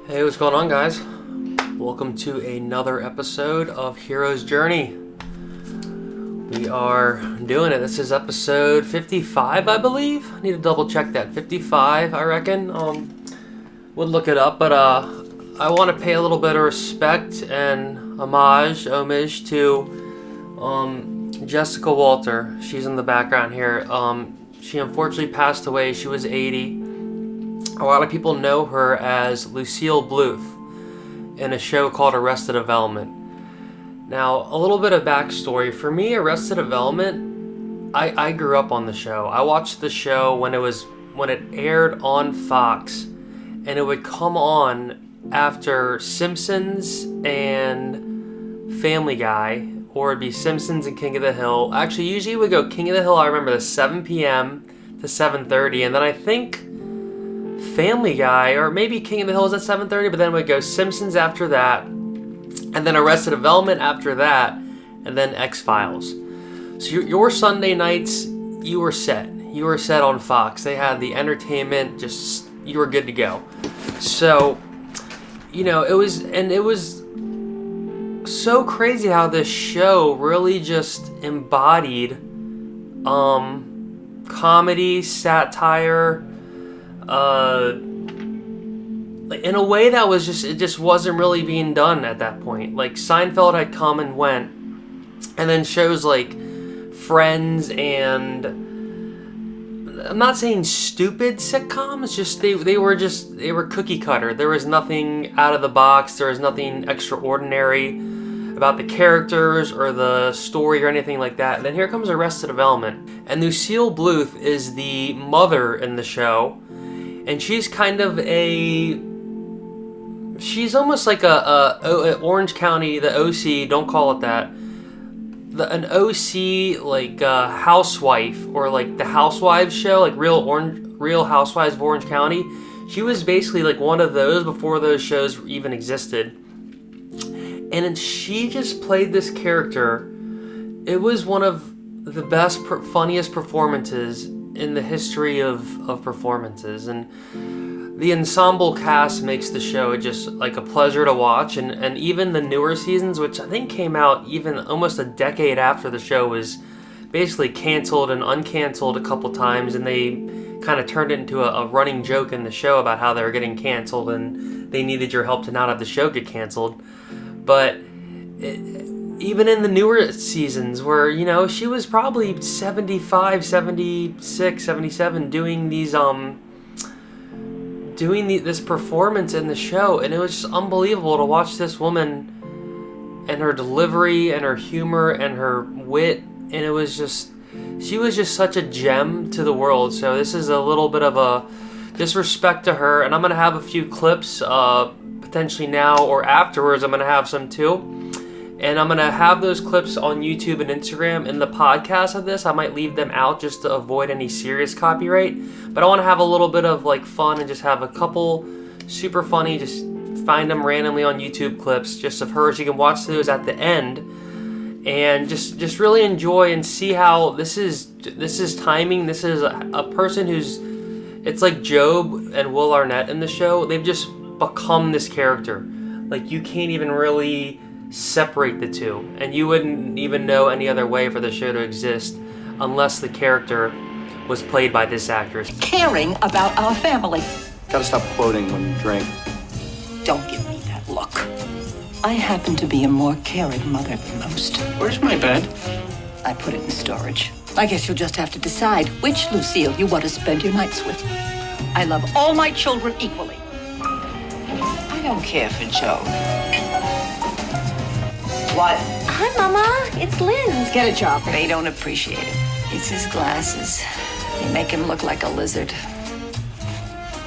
Hey, what's going on, guys? Welcome to another episode of Hero's Journey. We are doing it. This is episode 55, I believe. I need to double check that. 55, I reckon. Would look it up, but I want to pay a little bit of respect and homage to Jessica Walter. She's in the background here. She unfortunately passed away. She was 80. A lot of people know her as Lucille Bluth in a show called Arrested Development. Now, a little bit of backstory. For me, Arrested Development, I grew up on the show. I watched the show when it aired on Fox, and it would come on after Simpsons and Family Guy, or it'd be Simpsons and King of the Hill. Actually, usually it would go King of the Hill, I remember, the 7 p.m. to 7:30, and then I think Family Guy, or maybe King of the Hill is at 7:30, but then we'd go Simpsons after that, and then Arrested Development after that, and then X-Files. So your Sunday nights, you were set. You were set on Fox. They had the entertainment, just, you were good to go. So, it was so crazy how this show really just embodied comedy, satire, in a way that was it just wasn't really being done at that point. Like, Seinfeld had come and went, and then shows like Friends and, I'm not saying stupid sitcoms, just they were cookie cutter. There was nothing out of the box. There was nothing extraordinary about the characters or the story or anything like that. And then here comes Arrested Development, and Lucille Bluth is the mother in the show. And she's kind of she's almost like a Orange County, the OC, don't call it that, an OC, like housewife, or like the Housewives show, like Real Housewives of Orange County. She was basically like one of those before those shows even existed. And she just played this character. It was one of the best, funniest performances in the history of performances, and the ensemble cast makes the show just like a pleasure to watch. And even the newer seasons, which I think came out even almost a decade after the show was basically canceled and uncanceled a couple times, and they kind of turned it into a running joke in the show about how they were getting canceled and they needed your help to not have the show get canceled. But even in the newer seasons where, she was probably 75, 76, 77 doing these, this performance in the show, and it was just unbelievable to watch this woman and her delivery and her humor and her wit, and it was just, she was just such a gem to the world. So this is a little bit of a disrespect to her, and I'm going to have a few clips, potentially now or afterwards. I'm going to have some too. And I'm going to have those clips on YouTube and Instagram. In the podcast of this, I might leave them out just to avoid any serious copyright. But I want to have a little bit of like fun and just have a couple super funny, just find them randomly on YouTube clips just of her. So you can watch those at the end and just really enjoy and see how this is timing. This is a person who's, it's like Job and Will Arnett in the show. They've just become this character. Like, you can't even really separate the two, and you wouldn't even know any other way for the show to exist unless the character was played by this actress. Caring about our family. Gotta stop quoting when you drink. Don't give me that look. I happen to be a more caring mother than most. Where's my bed? I put it in storage. I guess you'll just have to decide which Lucille you want to spend your nights with. I love all my children equally. I don't care for Joe. What? Hi, Mama. It's Lynn's. Get a job. They don't appreciate it. It's his glasses. They make him look like a lizard.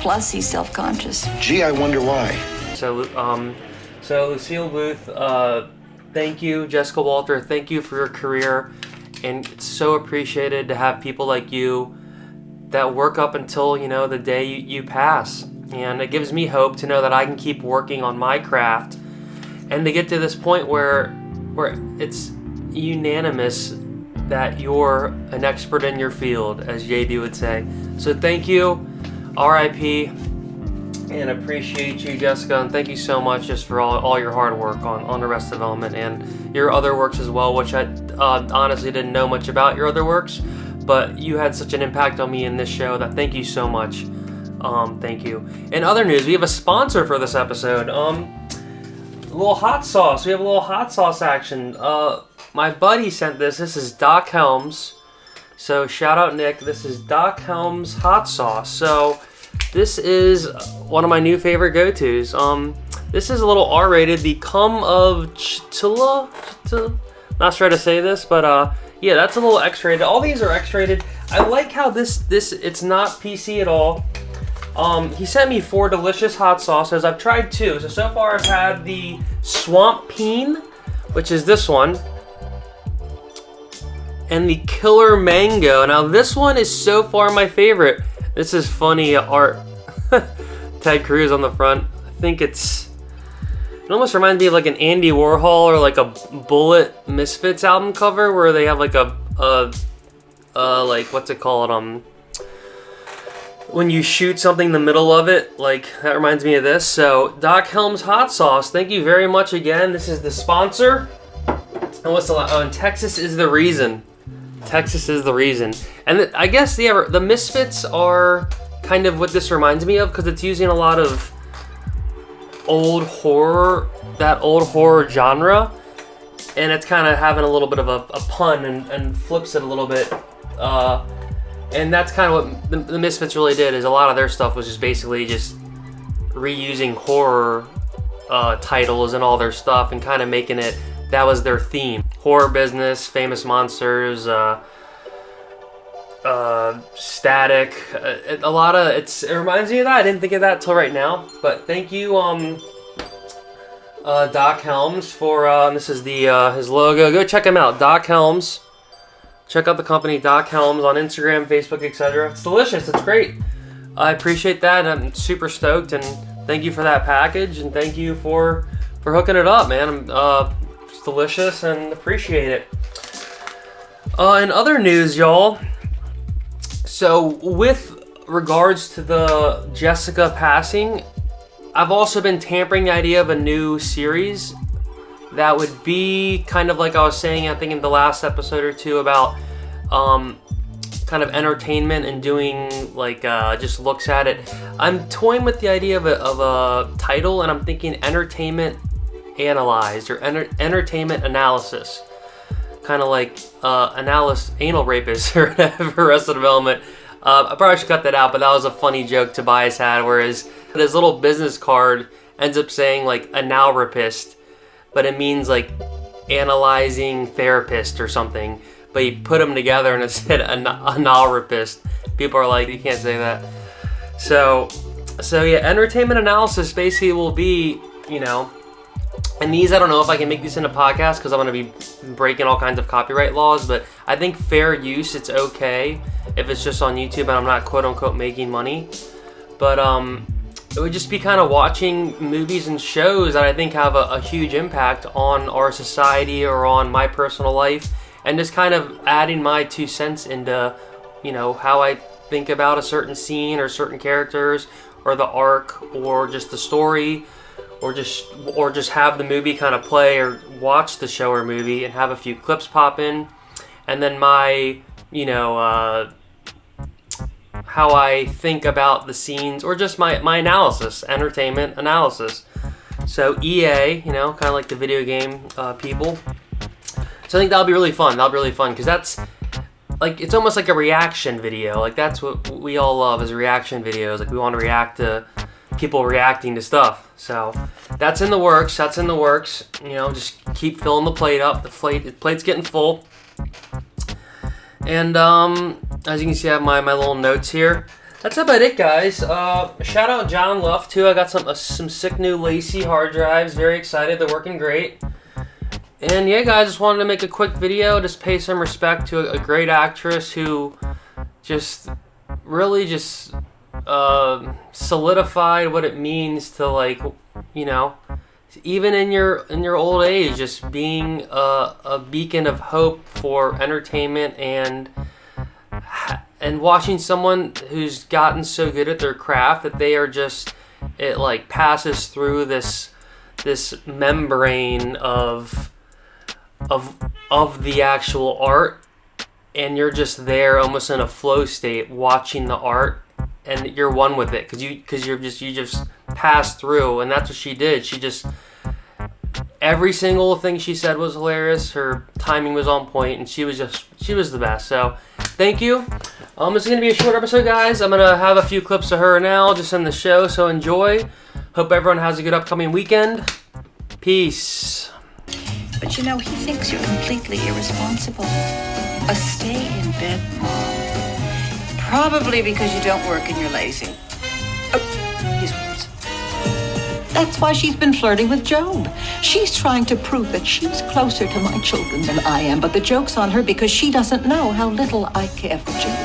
Plus, he's self-conscious. Gee, I wonder why. So Lucille Bluth, thank you. Jessica Walter, thank you for your career. And it's so appreciated to have people like you that work up until, the day you pass. And it gives me hope to know that I can keep working on my craft and to get to this point where it's unanimous that you're an expert in your field, as JB would say. So thank you, RIP, And appreciate you, Jessica, and thank you so much just for all your hard work on Arrested Development and your other works as well, which I honestly didn't know much about your other works, but you had such an impact on me in this show that thank you so much. Thank you. In other news, we have a sponsor for this episode. A little hot sauce. We have a little hot sauce action. My buddy sent this. This is Doc Helms. So shout out Nick. This is Doc Helms hot sauce. So this is one of my new favorite go-tos. This is a little R-rated. The Cum of Chitilla? Not sure how to say this, but yeah, that's a little X-rated. All these are X-rated. I like how this it's not PC at all. He sent me 4 delicious hot sauces. I've tried 2. So far I've had the Swamp Peen, which is this one, and the Killer Mango. Now this one is so far my favorite. This is funny art. Ted Cruz on the front. I think it almost reminds me of like an Andy Warhol or like a Bullet Misfits album cover where they have like a like, what's it called? When you shoot something in the middle of it, like that reminds me of this. So Doc Helms hot sauce. Thank you very much again. This is the sponsor. And what's the and Texas is the reason. Texas is the reason. And I guess the Misfits are kind of what this reminds me of because it's using a lot of old horror genre, and it's kind of having a little bit of a pun and flips it a little bit. And that's kind of what the Misfits really did, is a lot of their stuff was just basically just reusing horror titles and all their stuff and kind of making it, that was their theme. Horror business, famous monsters, Static, it reminds me of that. I didn't think of that till right now, but thank you, Doc Helms for, this is his logo. Go check him out, Doc Helms. Check out the company Doc Helms on Instagram, Facebook, etc. It's delicious. It's great. I appreciate that. I'm super stoked, and thank you for that package, and thank you for hooking it up, man. It's delicious and appreciate it. In other news, y'all. So with regards to the Jessica passing, I've also been tampering the idea of a new series that would be kind of like I was saying, I think in the last episode or two, about kind of entertainment and doing like just looks at it. I'm toying with the idea of a title, and I'm thinking entertainment analyzed or entertainment analysis, kind of like anal rapist or whatever. Arrested Development. I probably should cut that out, but that was a funny joke Tobias had, where his little business card ends up saying like anal rapist, but it means like analyzing therapist or something. But he put them together and it said anal rapist. People are like, you can't say that. So yeah, entertainment analysis basically will be, and these, I don't know if I can make these into podcasts because I'm going to be breaking all kinds of copyright laws, but I think fair use, it's okay if it's just on YouTube and I'm not quote unquote making money. But it would just be kind of watching movies and shows that I think have a huge impact on our society or on my personal life, and just kind of adding my 2 cents into, how I think about a certain scene or certain characters or the arc or just the story, or just have the movie kind of play or watch the show or movie and have a few clips pop in, and then my, how I think about the scenes, or just my analysis, entertainment analysis. So EA, kind of like the video game people. So I think that'll be really fun. Because that's like, it's almost like a reaction video. Like that's what we all love, is reaction videos. Like we want to react to people reacting to stuff. So that's in the works. Just keep filling the plate up. The plate's getting full. And as you can see, I have my little notes here. That's about it, guys. Shout out John Luff too. I got some sick new Lacy hard drives. Very excited. They're working great. And yeah, guys, just wanted to make a quick video, just pay some respect to a great actress who just really just solidified what it means to, like, even in your old age, just being a beacon of hope for entertainment, and watching someone who's gotten so good at their craft that they are just it like passes through this membrane of the actual art, and you're just there almost in a flow state watching the art, and you're one with it because you just pass through. And that's what she did. She just, every single thing she said was hilarious. Her timing was on point, and she was the best. So thank you. It's gonna be a short episode, guys. I'm gonna have a few clips of her now just in the show, so enjoy. Hope everyone has a good upcoming weekend. Peace. But you know, he thinks you're completely irresponsible. A stay-in-bed mom. Probably because you don't work and you're lazy. His words. That's why she's been flirting with Job. She's trying to prove that she's closer to my children than I am, but the joke's on her because she doesn't know how little I care for Job.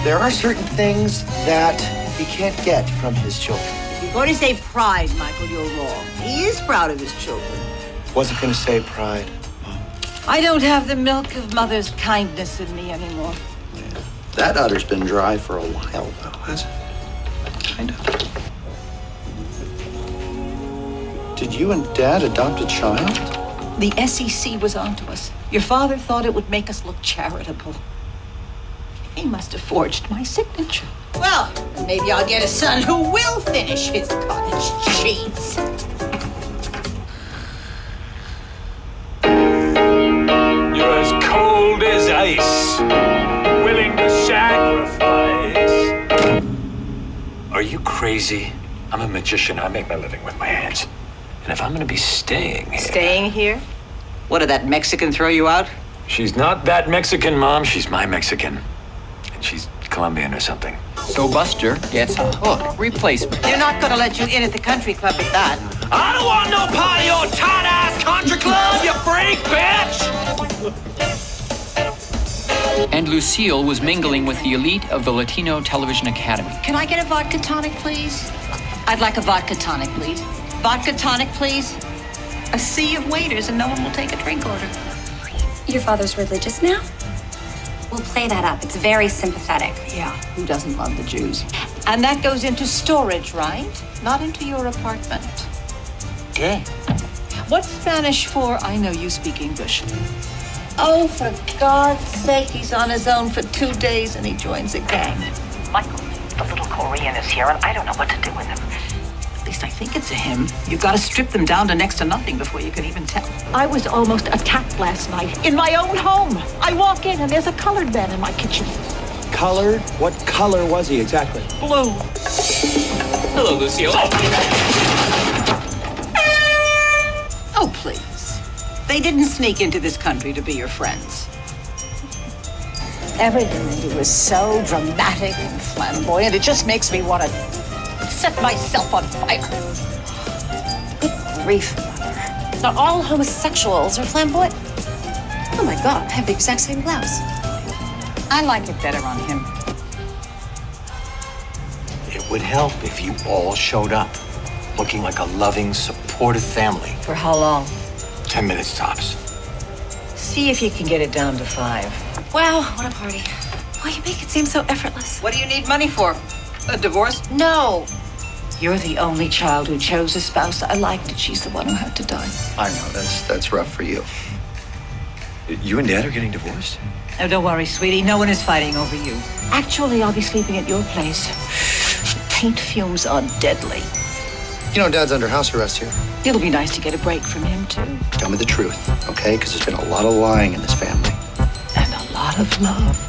There are certain things that he can't get from his children. If you're going to say pride, Michael, you're wrong. He is proud of his children. Wasn't going to say pride. I don't have the milk of mother's kindness in me anymore. That udder's been dry for a while, though, hasn't it? Kind of. Did you and Dad adopt a child? The SEC was onto us. Your father thought it would make us look charitable. He must have forged my signature. Well, maybe I'll get a son who will finish his cottage cheese. You're as cold as ice, willing to sacrifice. Are you crazy? I'm a magician. I make my living with my hands. And if I'm gonna be staying here... Staying here? What, did that Mexican throw you out? She's not that Mexican, Mom. She's my Mexican. And she's Colombian or something. So Buster gets a hook replacement. They're not gonna let you in at the country club with that. I don't want no part of your tight-ass country club, you freak, bitch! And Lucille was mingling with the elite of the Latino Television Academy. Can I get a vodka tonic, please? I'd like a vodka tonic, please. Vodka tonic, please. A sea of waiters and no one will take a drink order. Your father's religious now? We'll play that up. It's very sympathetic. Yeah, who doesn't love the Jews? And that goes into storage, right? Not into your apartment. Yeah. What's Spanish for? I know you speak English. Oh, for God's sake, he's on his own for 2 days and he joins a gang. Michael, the little Korean is here and I don't know what to do with him. At least I think it's a him. You've got to strip them down to next to nothing before you can even tell. I was almost attacked last night in my own home. I walk in and there's a colored man in my kitchen. Colored? What color was he exactly? Blue. Hello, Lucille. Oh, please. They didn't sneak into this country to be your friends. Everything they do is so dramatic and flamboyant. It just makes me want to set myself on fire. Good grief, Mother. Not all homosexuals are flamboyant. Oh my God, I have the exact same blouse. I like it better on him. It would help if you all showed up, looking like a loving, supportive family. For how long? 10 minutes tops. See if you can get it down to 5. Wow, what a party. Boy, you make it seem so effortless. What do you need money for? A divorce? No. You're the only child who chose a spouse I liked, and she's the one who had to die. I know, that's rough for you. You and Dad are getting divorced? Oh, don't worry, sweetie. No one is fighting over you. Actually, I'll be sleeping at your place. The paint fumes are deadly. You know, Dad's under house arrest here. It'll be nice to get a break from him, too. Tell me the truth, okay? Because there's been a lot of lying in this family. And a lot of love.